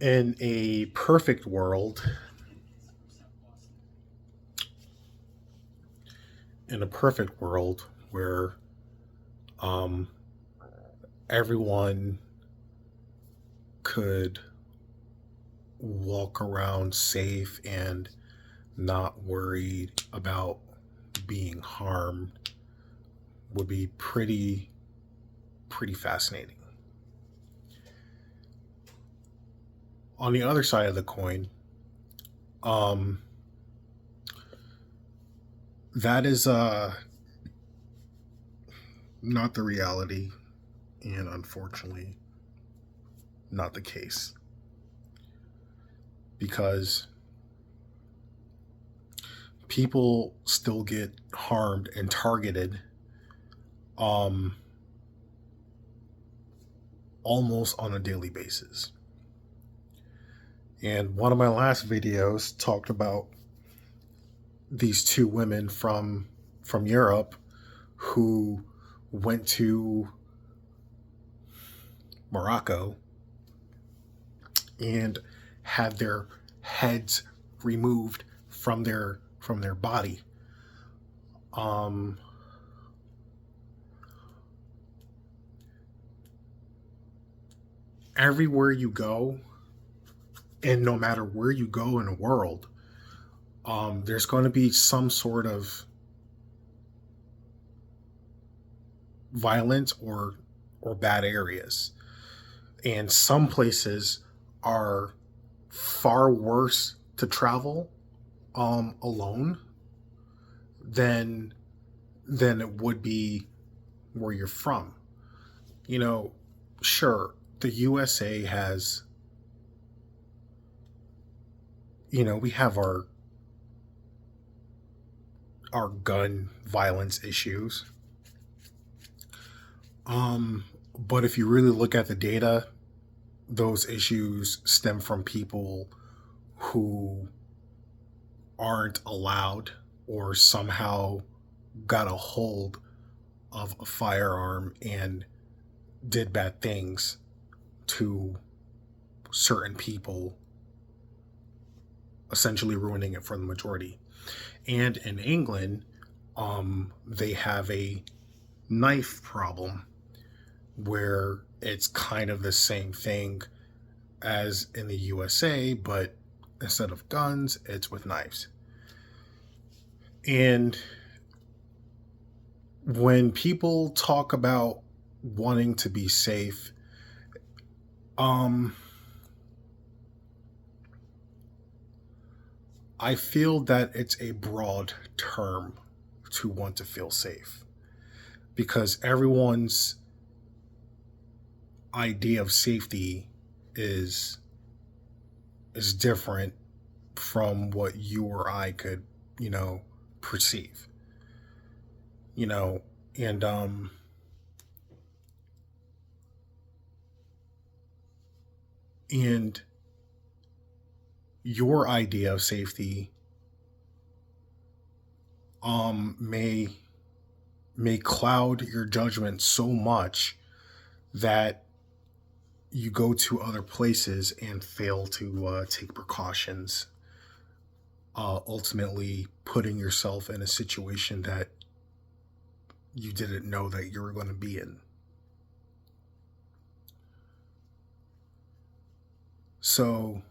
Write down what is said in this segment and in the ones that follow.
In a perfect world, in a perfect world where um, everyone could walk around safe and not worried about being harmed, would be pretty fascinating. On the other side of the coin, um, that is not the reality, and unfortunately, not the case because people still get harmed and targeted um, almost on a daily basis. And one of my last videos talked about these two women from Europe who went to Morocco and had their heads removed from their body. Um, Everywhere you go, and no matter where you go in the world, there's going to be some sort of violence or bad areas, and some places are far worse to travel alone than it would be where you're from. You know, sure, the USA has, we have our gun violence issues. But if you really look at the data, those issues stem from people who aren't allowed or somehow got a hold of a firearm and did bad things to certain people, essentially ruining it for the majority. And in England, they have a knife problem where it's kind of the same thing as in the USA, but instead of guns, it's with knives. And when people talk about wanting to be safe, um, I feel that it's a broad term to want to feel safe because everyone's idea of safety is different from what you or I could, perceive. You know, and and your idea of safety may cloud your judgment so much that you go to other places and fail to take precautions, ultimately putting yourself in a situation that you didn't know that you were going to be in. So,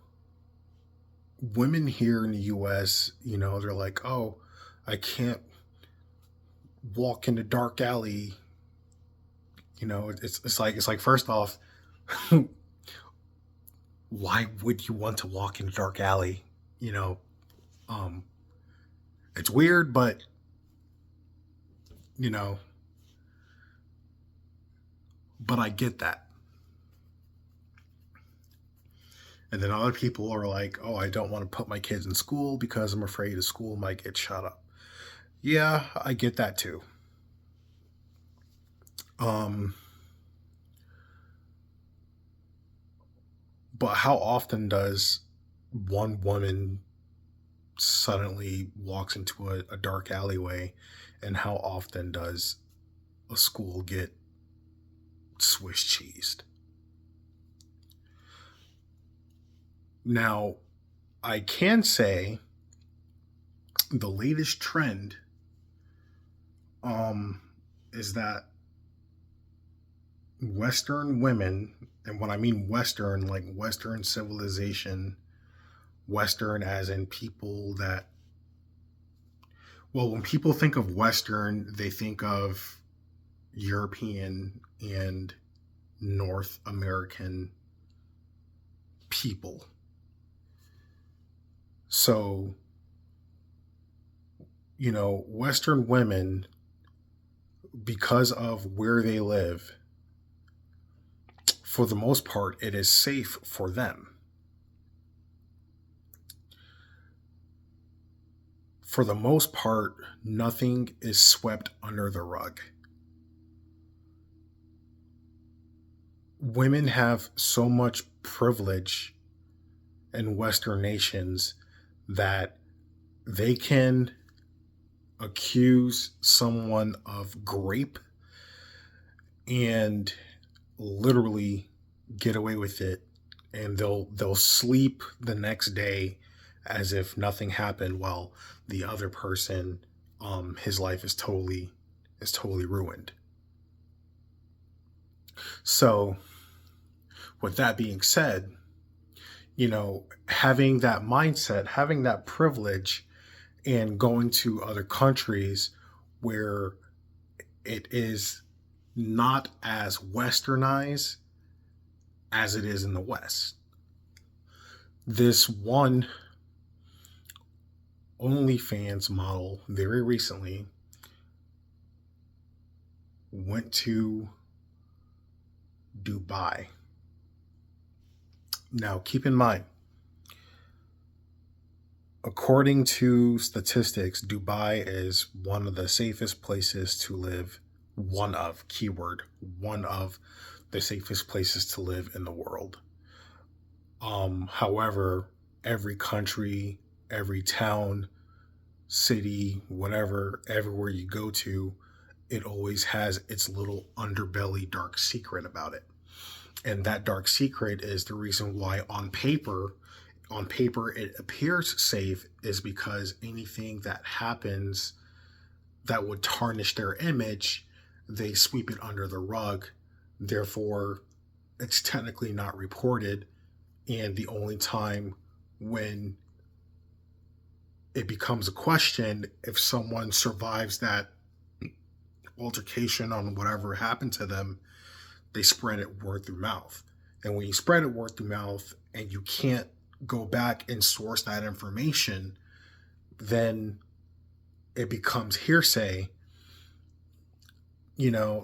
women here in the US, they're like, oh, I can't walk in the dark alley. It's like first off, why would you want to walk in a dark alley? You know, um, it's weird, but you know, but I get that. And then other people are like, oh, I don't want to put my kids in school because I'm afraid the school might get shut up. Yeah, I get that too. Um, but how often does one woman suddenly walks into a dark alleyway, and how often does a school get Swiss cheesed? Now, I can say the latest trend um, is that Western women, and when I mean Western, like Western civilization, Western as in people that, well, when people think of Western, they think of European and North American people. So, Western women, because of where they live, for the most part, it is safe for them. For the most part, nothing is swept under the rug. Women have so much privilege in Western nations that they can accuse someone of grape and literally get away with it, and they'll sleep the next day as if nothing happened, while the other person, his life is totally ruined. So with that being said, having that mindset, having that privilege, and going to other countries where it is not as westernized as it is in the West. This one OnlyFans model very recently went to Dubai. Now, keep in mind, according to statistics, Dubai is one of the safest places to live. One of the safest places to live in the world. However, every country, every town, city, whatever, everywhere you go to, it always has its little underbelly dark secret about it. And that dark secret is the reason why on paper it appears safe, is because anything that happens that would tarnish their image, they sweep it under the rug. Therefore, it's technically not reported. And the only time when it becomes a question, if someone survives that altercation on whatever happened to them, they spread it word through mouth. And when you spread it word through mouth and you can't go back and source that information, then it becomes hearsay.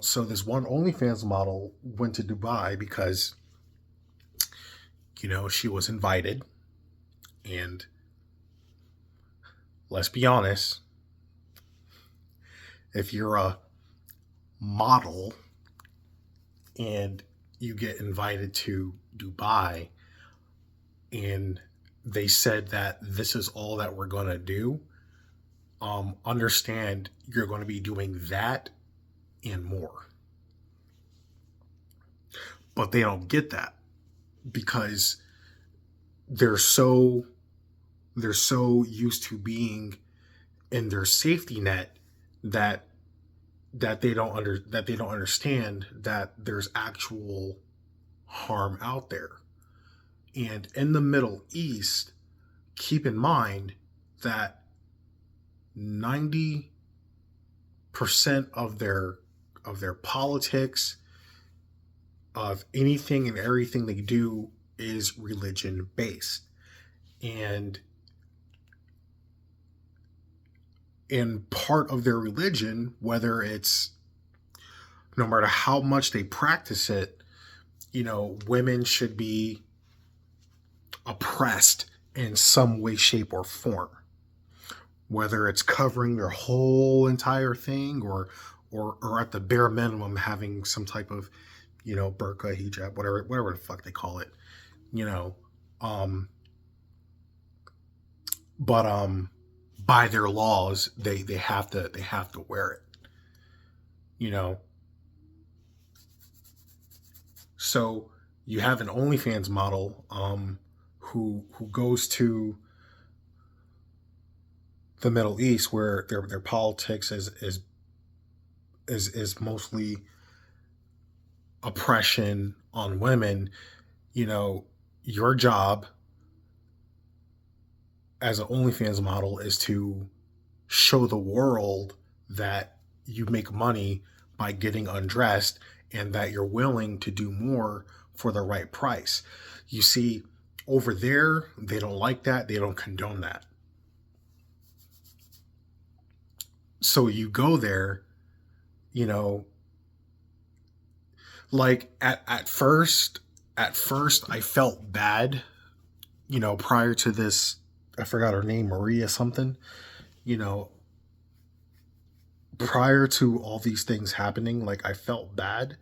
So this one OnlyFans model went to Dubai because, she was invited. And let's be honest, if you're a model and you get invited to Dubai and they said that this is all that we're going to do, understand you're going to be doing that and more. But they don't get that because they're so used to being in their safety net that they don't understand that there's actual harm out there. And in the Middle East, keep in mind that 90% of their politics, of anything and everything they do, is religion based. And in part of their religion, whether it's, no matter how much they practice it, women should be oppressed in some way, shape, or form. Whether it's covering their whole entire thing, or at the bare minimum having some type of, burqa, hijab, whatever the fuck they call it, but by their laws, they have to wear it. So you have an OnlyFans model who goes to the Middle East, where their politics is mostly oppression on women. You know, your job as an OnlyFans model is to show the world that you make money by getting undressed and that you're willing to do more for the right price. You see, over there, they don't like that. They don't condone that. So you go there, you know, like at first I felt bad, prior to this. I forgot her name, Maria something, you know, prior to all these things happening, like I felt bad.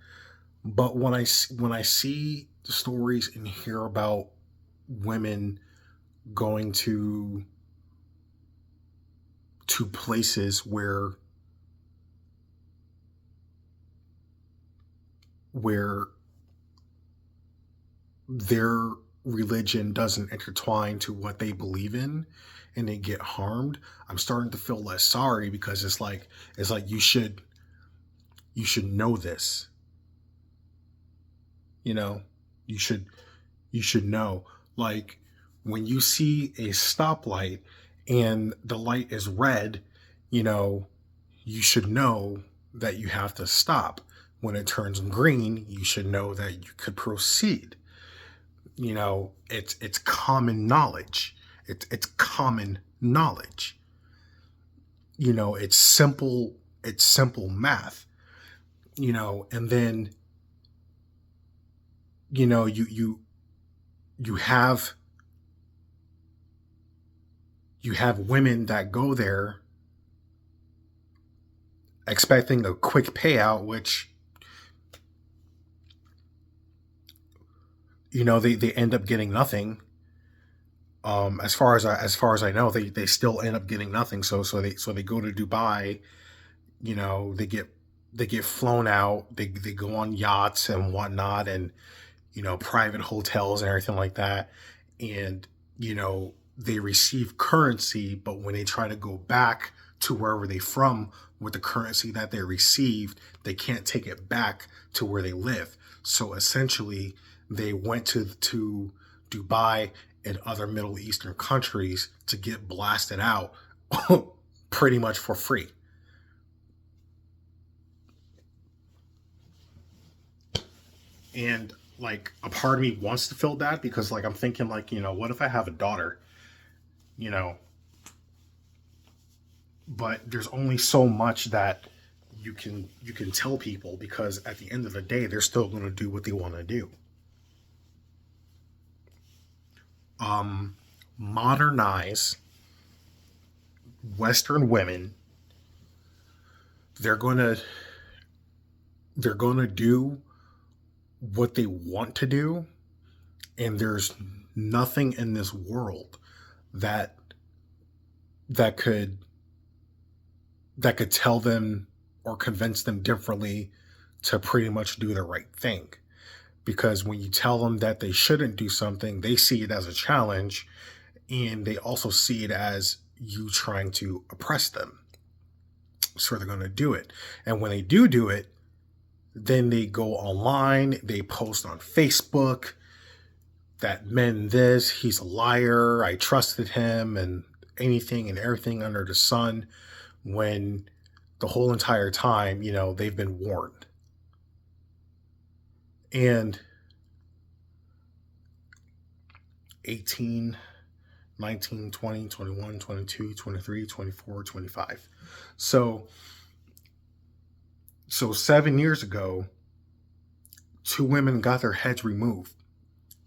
But when I see stories and hear about women going to places where their religion doesn't intertwine to what they believe in, and they get harmed, I'm starting to feel less sorry, because it's like you should know this. You know, you should you should know. Like, when you see a stoplight and the light is red, you know, you should know that you have to stop. When it turns green, you should know that you could proceed. It's common knowledge. It's common knowledge. It's simple math. And then you have women that go there expecting a quick payout, which they end up getting nothing. As far as I know, they still end up getting nothing. So they go to Dubai. They get flown out. They go on yachts and whatnot, and private hotels and everything like that. And they receive currency, but when they try to go back to wherever they from with the currency that they received, they can't take it back to where they live. So essentially, they went to Dubai and other Middle Eastern countries to get blasted out pretty much for free. And like, a part of me wants to feel that, because like I'm thinking, like, what if I have a daughter, you know, but there's only so much that you can tell people, because at the end of the day, they're still going to do what they want to do. Modernize Western women. They're going to do what they want to do, and there's nothing in this world that that could that could tell them or convince them differently to pretty much do the right thing. Because when you tell them that they shouldn't do something, they see it as a challenge, and they also see it as you trying to oppress them. So they're going to do it. And when they do it, then they go online, they post on Facebook that men this, he's a liar, I trusted him, and anything and everything under the sun, when the whole entire time, they've been warned. And 18, 19, 20, 21, 22, 23, 24, 25. So 7 years ago, two women got their heads removed.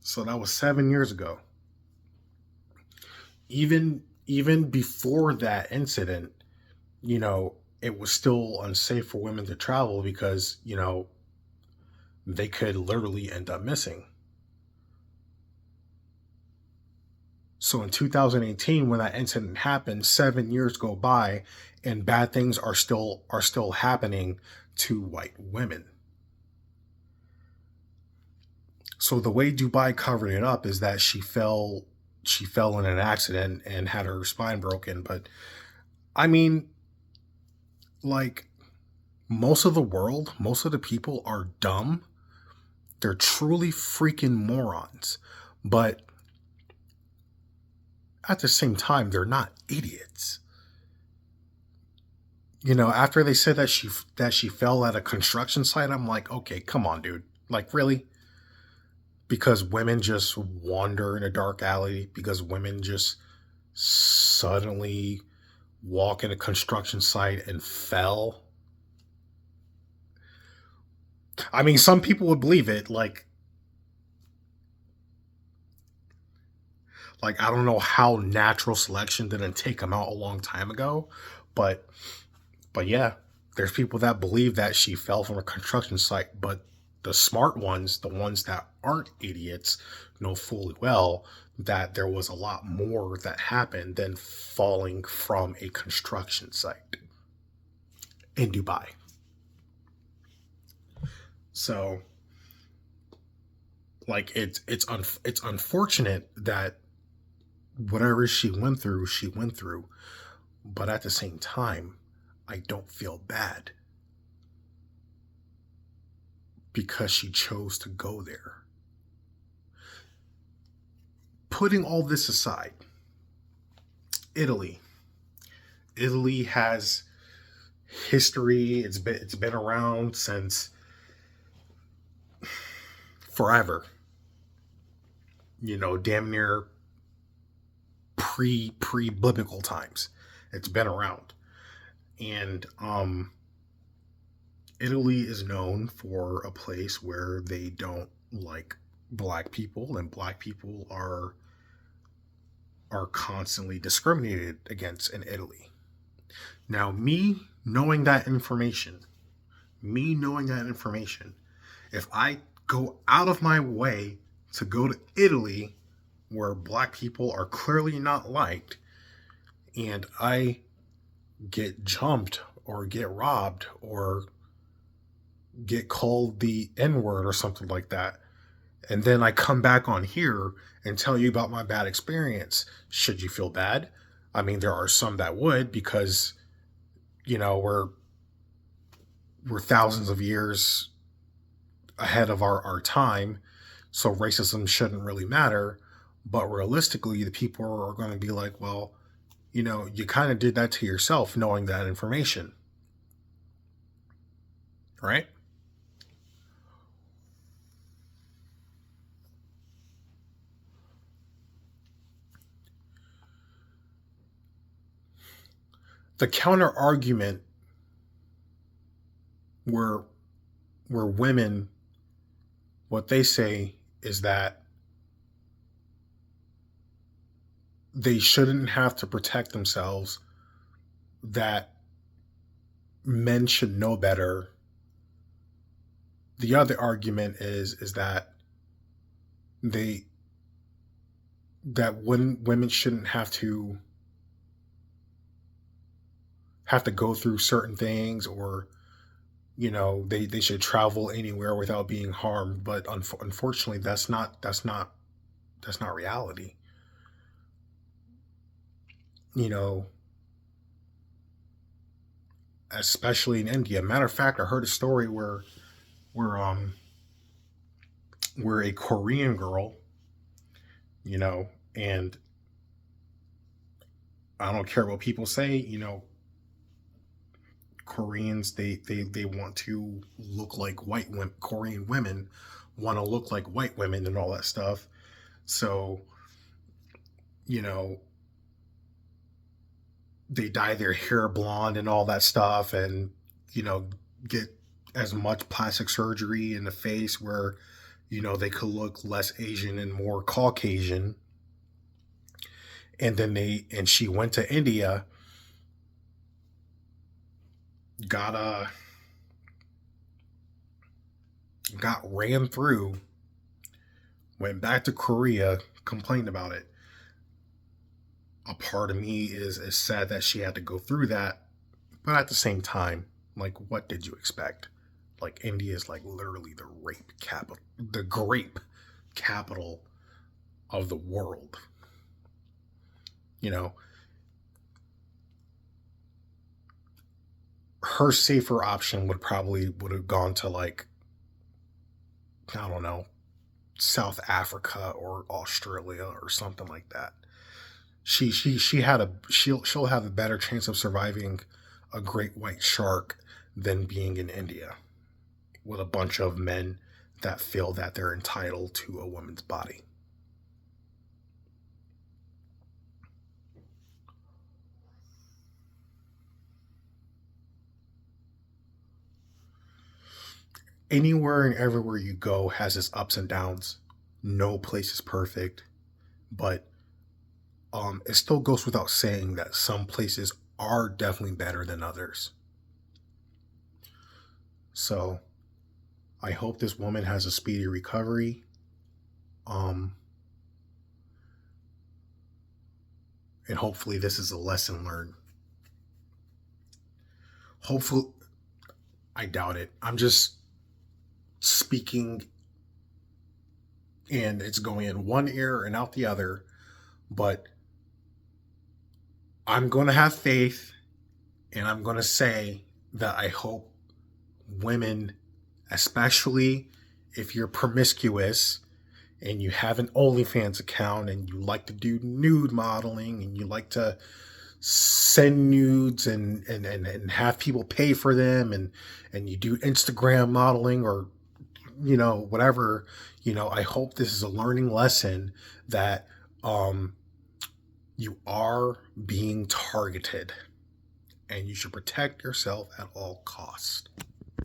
So that was 7 years ago. Even before that incident, it was still unsafe for women to travel, because they could literally end up missing. So in 2018, when that incident happened, 7 years go by, and bad things are still happening to white women. So the way Dubai covered it up is that she fell in an accident and had her spine broken. But I mean, like, most of the world, most of the people are dumb. They're truly freaking morons. But at the same time, they're not idiots. You know, after they said that she fell at a construction site, I'm like, okay, come on, dude. Like, really? Because women just wander in a dark alley, because women just suddenly walk in a construction site and fell. I mean, some people would believe it. Like I don't know how natural selection didn't take them out a long time ago, but yeah, there's people that believe that she fell from a construction site, but the smart ones, the ones that aren't idiots, know fully well that there was a lot more that happened than falling from a construction site in Dubai. So, like, it's unfortunate that whatever she went through, but at the same time, I don't feel bad because she chose to go there. Putting all this aside, Italy. Italy has history. It's been around since forever. You know, damn near pre biblical times. It's been around. And Italy is known for a place where they don't like black people, and black people are constantly discriminated against in Italy. Now, me knowing that information, if I go out of my way to go to Italy where black people are clearly not liked, and I get jumped or get robbed or get called the N word or something like that, and then I come back on here and tell you about my bad experience, should you feel bad? I mean, there are some that would, because you know we're thousands of years ahead of our time, so racism shouldn't really matter. But realistically, the people are going to be like, well, you know, you kind of did that to yourself knowing that information, right? The counter argument where women, what they say is that they shouldn't have to protect themselves, that men should know better. The other argument is that they that when women shouldn't have to go through certain things, or you know, they should travel anywhere without being harmed. But unfortunately, that's not reality. You know, especially in India. Matter of fact, I heard a story where um where a Korean girl, you know, and I don't care what people say, you know, Koreans, they want to look like white women. Korean women want to look like white women and all that stuff. So, you know, they dye their hair blonde and all that stuff, and you know, get as much plastic surgery in the face where you know they could look less Asian and more Caucasian. And then she went to India, got got ran through, went back to Korea, complained about it. A part of me is sad that she had to go through that, but at the same time, like, what did you expect? Like, India is like literally the rape capital, the grape capital of the world. You know, her safer option would have gone to like, I don't know, South Africa or Australia or something like that. She'll have a better chance of surviving a great white shark than being in India with a bunch of men that feel that they're entitled to a woman's body. Anywhere and everywhere you go has its ups and downs. No place is perfect, but it still goes without saying that some places are definitely better than others. So I hope this woman has a speedy recovery. Um, and hopefully this is a lesson learned. Hopefully, I doubt it. I'm just speaking and it's going in one ear and out the other, but I'm going to have faith and I'm going to say that I hope women, especially if you're promiscuous and you have an OnlyFans account and you like to do nude modeling and you like to send nudes and have people pay for them and you do Instagram modeling or whatever, I hope this is a learning lesson that um you are being targeted and you should protect yourself at all costs.